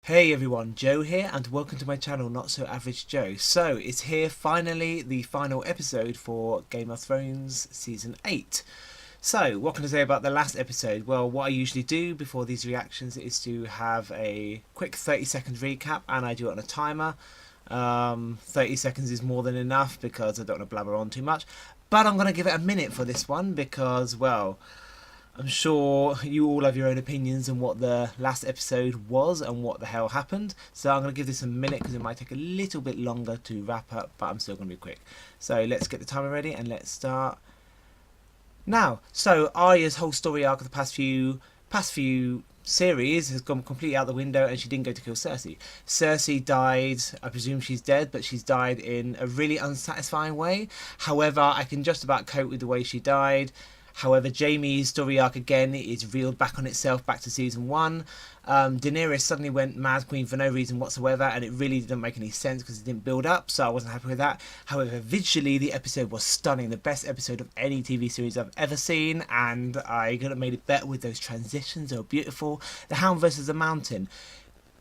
Hey everyone, Joe here and welcome to my channel Not So Average Joe. So it's here finally, the final episode for Game of Thrones Season 8. So what can I say about the last episode? Well, what I usually do before these reactions is to have a quick 30-second recap, and I do it on a timer. 30 seconds is more than enough because I don't want to blabber on too much. But I'm going to give it a minute for this one because, well, I'm sure you all have your own opinions on what the last episode was and what the hell happened. So I'm going to give this a minute because it might take a little bit longer to wrap up, but I'm still going to be quick. So let's get the timer ready and let's start now. So Arya's whole story arc of the past few series has gone completely out the window, and she didn't go to kill Cersei. Cersei died, I presume she's dead, but she's died in a really unsatisfying way. However, I can just about cope with the way she died. However, Jaime's story arc again is reeled back on itself, back to season 1. Daenerys suddenly went Mad Queen for no reason whatsoever, and it really didn't make any sense because it didn't build up, so I wasn't happy with that. However, visually the episode was stunning, the best episode of any TV series I've ever seen, and I could have made it better with those transitions. They were beautiful. The Hound versus the Mountain,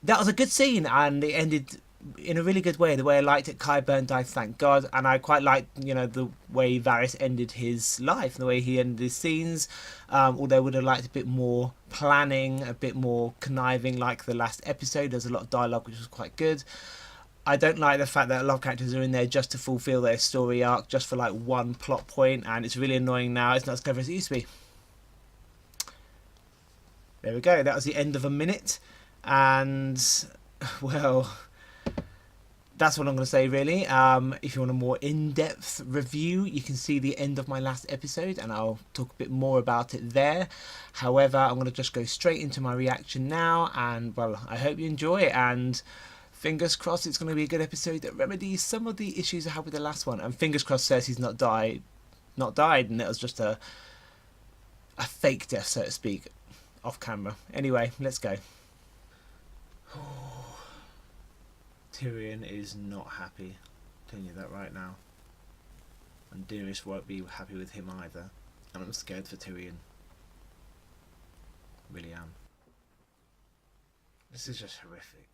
that was a good scene, and it ended in a really good way, the way I liked it. Qyburn died, thank God, and I quite liked, the way Varys ended his life, the way he ended his scenes, although I would have liked a bit more planning, a bit more conniving like the last episode. There's a lot of dialogue which was quite good. I don't like the fact that a lot of characters are in there just to fulfill their story arc, just for like one plot point, and it's really annoying now. It's not as clever as it used to be. There we go, that was the end of a minute, and well, that's what I'm going to say, really. If you want a more in-depth review, you can see the end of my last episode, and I'll talk a bit more about it there. However, I'm going to just go straight into my reaction now, and, well, I hope you enjoy it, and fingers crossed it's going to be a good episode that remedies some of the issues I had with the last one. And fingers crossed Cersei's not died, and it was just a fake death, so to speak, off camera. Anyway, let's go. Tyrion is not happy. I'm telling you that right now. And Daenerys won't be happy with him either. And I'm scared for Tyrion. Really am. This is just horrific.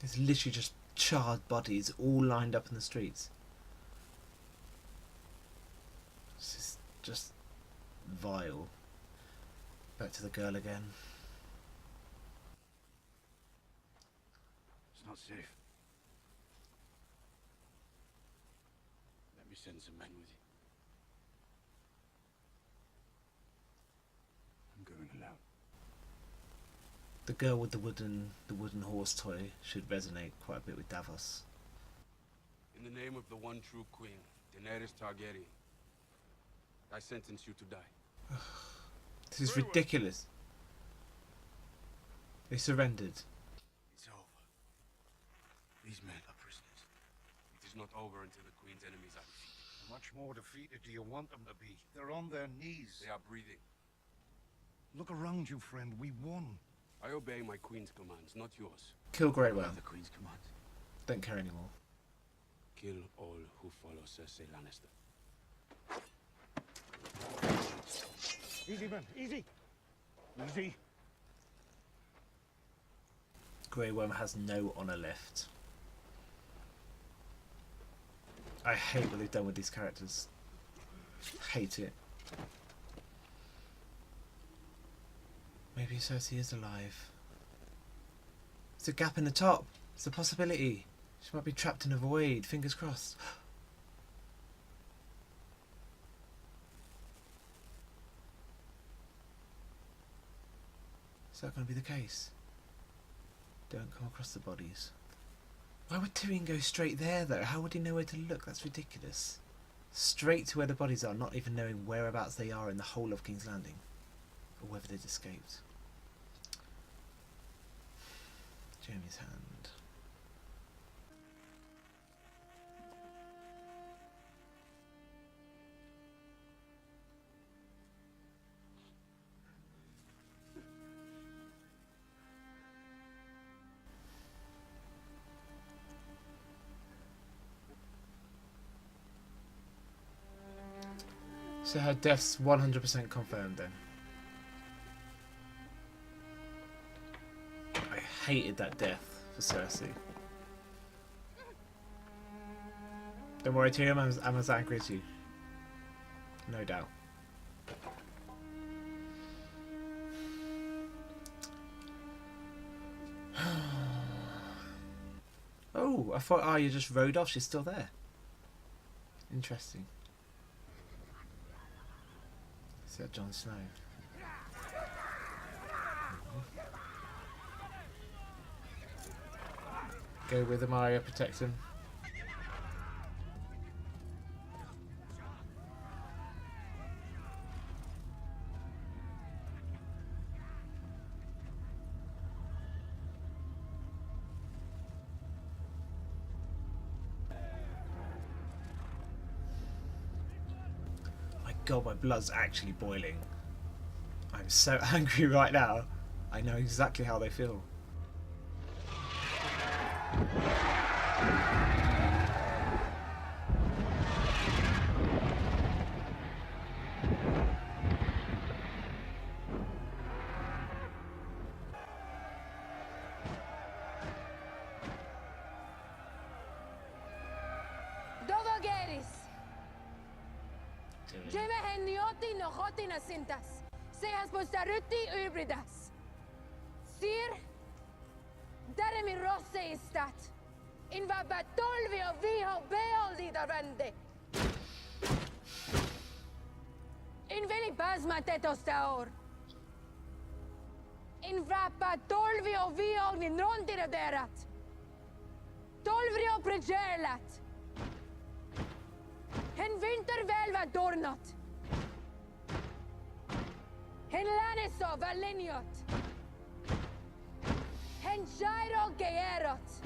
There's literally just charred bodies all lined up in the streets. This is just vile. Back to the girl again. It's not safe. Let me send some men with you. I'm going alone. The girl with the wooden horse toy should resonate quite a bit with Davos. In the name of the one true queen, Daenerys Targaryen, I sentence you to die. This is ridiculous. They surrendered. It's over. These men are prisoners. It is not over until the queen's enemies are defeated. Much more defeated do you want them to be? They're on their knees. They are breathing. Look around you, friend. We won. I obey my queen's commands, not yours. Kill Greatwell. The queen's commands. Don't care anymore. Kill all who follow Cersei Lannister. Easy, man. Easy. Easy. Grey Worm has no honour left. I hate what they've done with these characters. Hate it. Maybe Cersei is alive. There's a gap in the top. It's a possibility. She might be trapped in a void. Fingers crossed. Is that going to be the case? Don't come across the bodies. Why would Tyrion go straight there, though? How would he know where to look? That's ridiculous. Straight to where the bodies are, not even knowing whereabouts they are in the whole of King's Landing. Or whether they'd escaped. Jaime's hand. So her death's 100% confirmed then. I hated that death for Cersei. Don't worry, Tyrion, I'm as angry as you. No doubt. Oh, I thought Arya just rode off. She's still there. Interesting. Is that Jon Snow? Go with him, Arya, protect him. God, my blood's actually boiling. I'm so angry right now. I know exactly how they feel. Seas postaruti hybridas. Sir, där min rosse istat. In va batolvi och vi har beoldi davande. In veli basma tetostaor. In va batolvi och vi har min rondira derat. Tolvri och pregelat. En vinterväl var dornat. En Laniso Valiniot. En Jairo Geerot.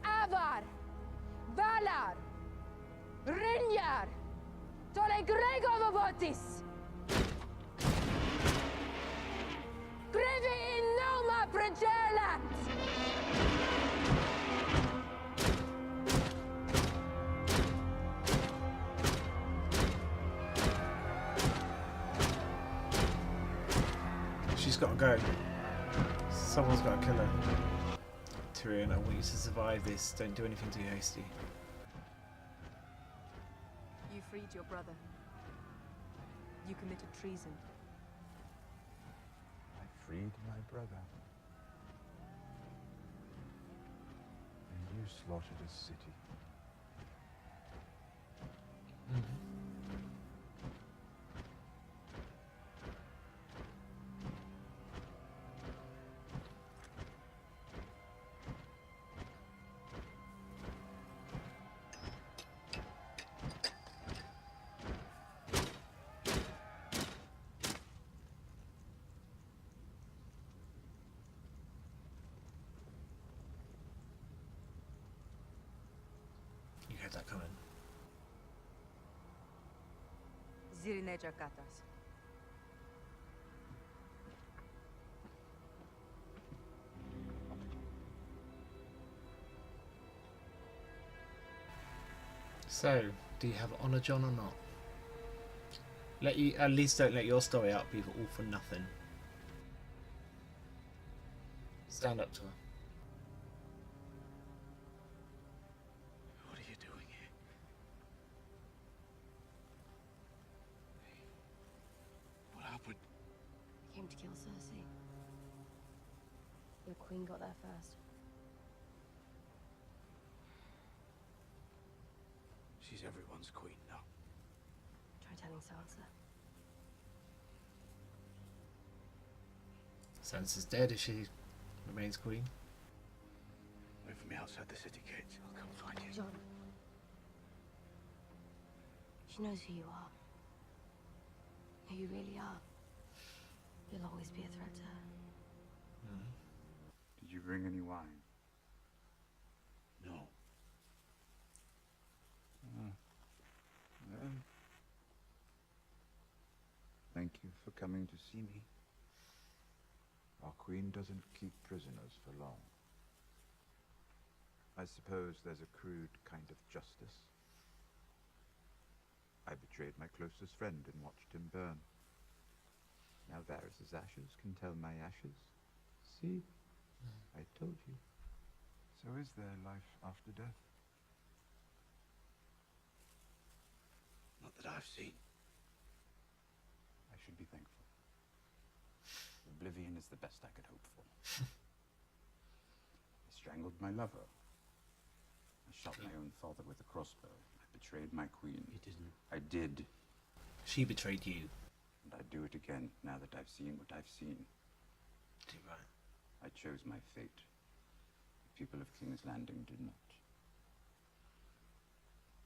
Avar. Valar. Rinjar. Tole Grego Vobotis. Grevi in Noma Pregelat. She's got to go. Someone's got to kill her. Tyrion, I want you to survive this. Don't do anything too hasty. You freed your brother. You committed treason. I freed my brother. And you slaughtered a city. You had that coming. Zirineja Katas. So, do you have Honor John or not? At least don't let your story out people all for nothing. Stand up to her. What are you doing here? What happened? I came to kill Cersei. The Queen got there first. She's everyone's queen now. Try telling Sansa. Sansa's dead if she remains queen. Wait for me outside the city gates. I'll come find you. John. She knows who you are. Who you really are. You'll always be a threat to her. Did you bring any wine? No. Well, thank you for coming to see me. Our queen doesn't keep prisoners for long. I suppose there's a crude kind of justice. I betrayed my closest friend and watched him burn. Now Varys' ashes can tell my ashes. See? I told you. So is there life after death? Not that I've seen. I should be thankful. Oblivion is the best I could hope for. I strangled my lover. I shot my own father with a crossbow. I betrayed my queen. You didn't. I did. She betrayed you. And I'd do it again now that I've seen what I've seen. Too right. I chose my fate. The people of King's Landing did not.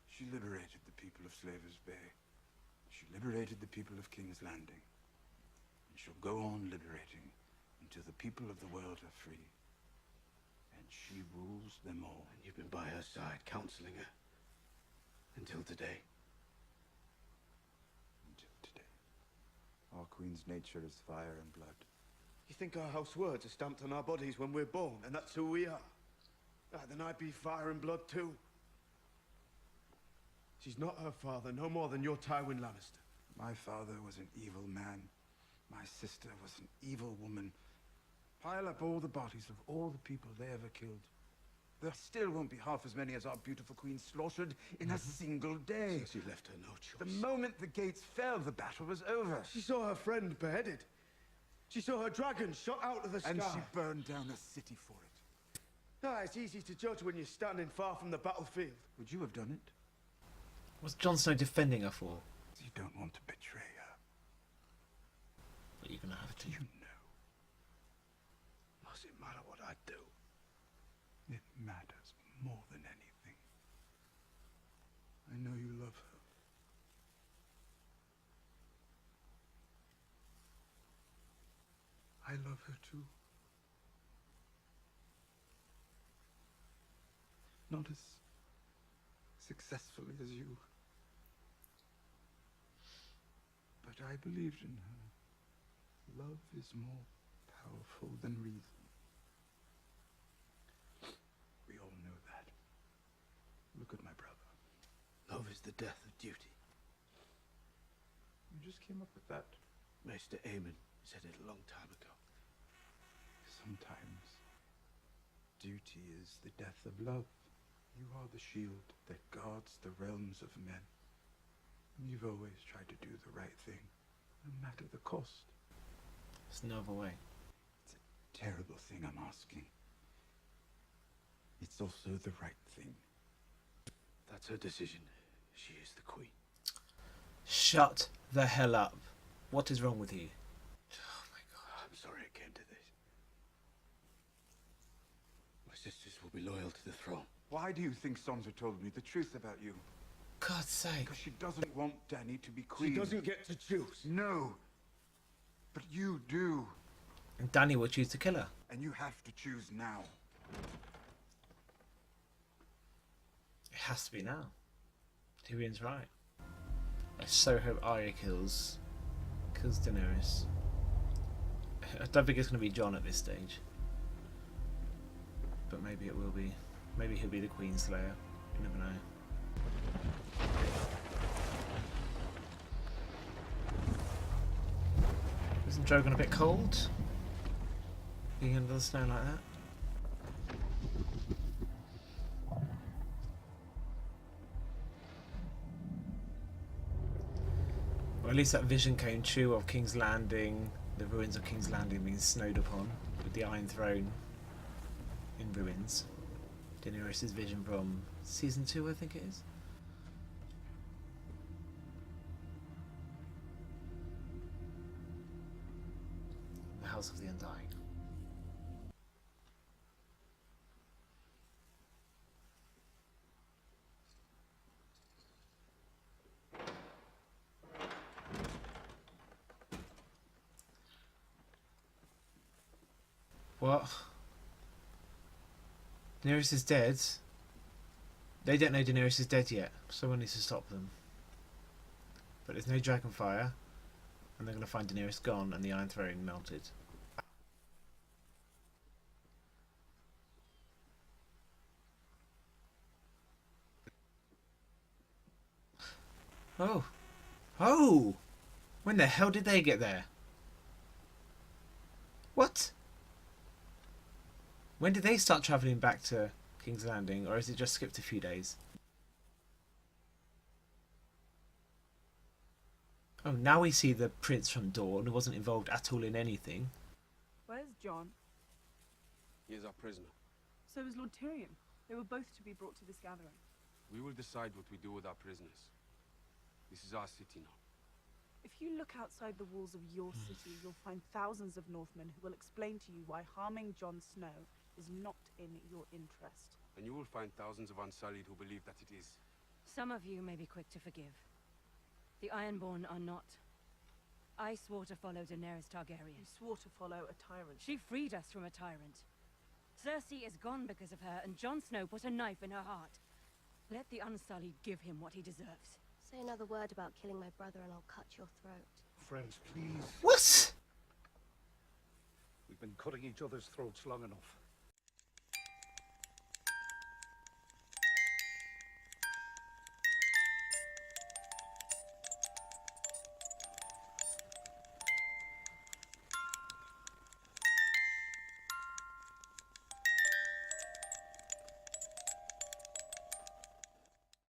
She liberated the people of Slaver's Bay. She liberated the people of King's Landing. And she'll go on liberating until the people of the world are free. And she rules them all. And you've been by her side, counseling her. Until today. Until today. Our queen's nature is fire and blood. You think our house words are stamped on our bodies when we're born, and that's who we are? Ah, then I'd be fire and blood too. She's not her father, no more than your Tywin Lannister. My father was an evil man. My sister was an evil woman. Pile up all the bodies of all the people they ever killed. There still won't be half as many as our beautiful queen slaughtered in a single day. So you left her no choice. The moment the gates fell, the battle was over. She saw her friend beheaded. She saw her dragon shot out of the sky. And she burned down a city for it. Ah, it's easy to judge when you're standing far from the battlefield. Would you have done it? What's Jon Snow defending her for? You don't want to betray her. But you're gonna have to. You know. Does it matter what I do? It matters more than anything. I know you love her. I love her too. Not as successfully as you. But I believed in her. Love is more powerful than reason. We all know that. Look at my brother. Love is the death of duty. You just came up with that. Maester Aemon said it a long time ago. Sometimes duty is the death of love. You are the shield that guards the realms of men. You've always tried to do the right thing, no matter the cost. There's no other way. It's a terrible thing I'm asking. It's also the right thing. That's her decision. She is the queen. Shut the hell up. What is wrong with you? Oh my God, I'm sorry it came to this. My sisters will be loyal to the throne. Why do you think Sansa told me the truth about you? God's sake. Because she doesn't want Dany to be queen. She doesn't get to choose. No. But you do. And Dany will choose to kill her. And you have to choose now. It has to be now. Tyrion's right. I so hope Arya kills Daenerys. I don't think it's going to be Jon at this stage. But maybe it will be. Maybe he'll be the Queen Slayer. You never know. Isn't Drogon a bit cold? Being under the snow like that? Or at least that vision came true of King's Landing, the ruins of King's Landing being snowed upon, with the Iron Throne in ruins. Daenerys' vision from season 2, I think it is. The House of the Undying. What? Daenerys is dead. They don't know Daenerys is dead yet. Someone needs to stop them. But there's no dragonfire, and they're going to find Daenerys gone and the Iron Throne melted. Oh. Oh! When the hell did they get there? What? When did they start travelling back to King's Landing, or is it just skipped a few days? Oh, now we see the prince from Dawn, who wasn't involved at all in anything. Where's John? He is our prisoner. So is Lord Tyrion. They were both to be brought to this gathering. We will decide what we do with our prisoners. This is our city now. If you look outside the walls of your city, you'll find thousands of Northmen who will explain to you why harming Jon Snow is not in your interest. And you will find thousands of Unsullied who believe that it is. Some of you may be quick to forgive. The Ironborn are not. I swore to follow Daenerys Targaryen. You swore to follow a tyrant. She freed us from a tyrant. Cersei is gone because of her, and Jon Snow put a knife in her heart. Let the Unsullied give him what he deserves. Say another word about killing my brother and I'll cut your throat. Friends, please. What? We've been cutting each other's throats long enough.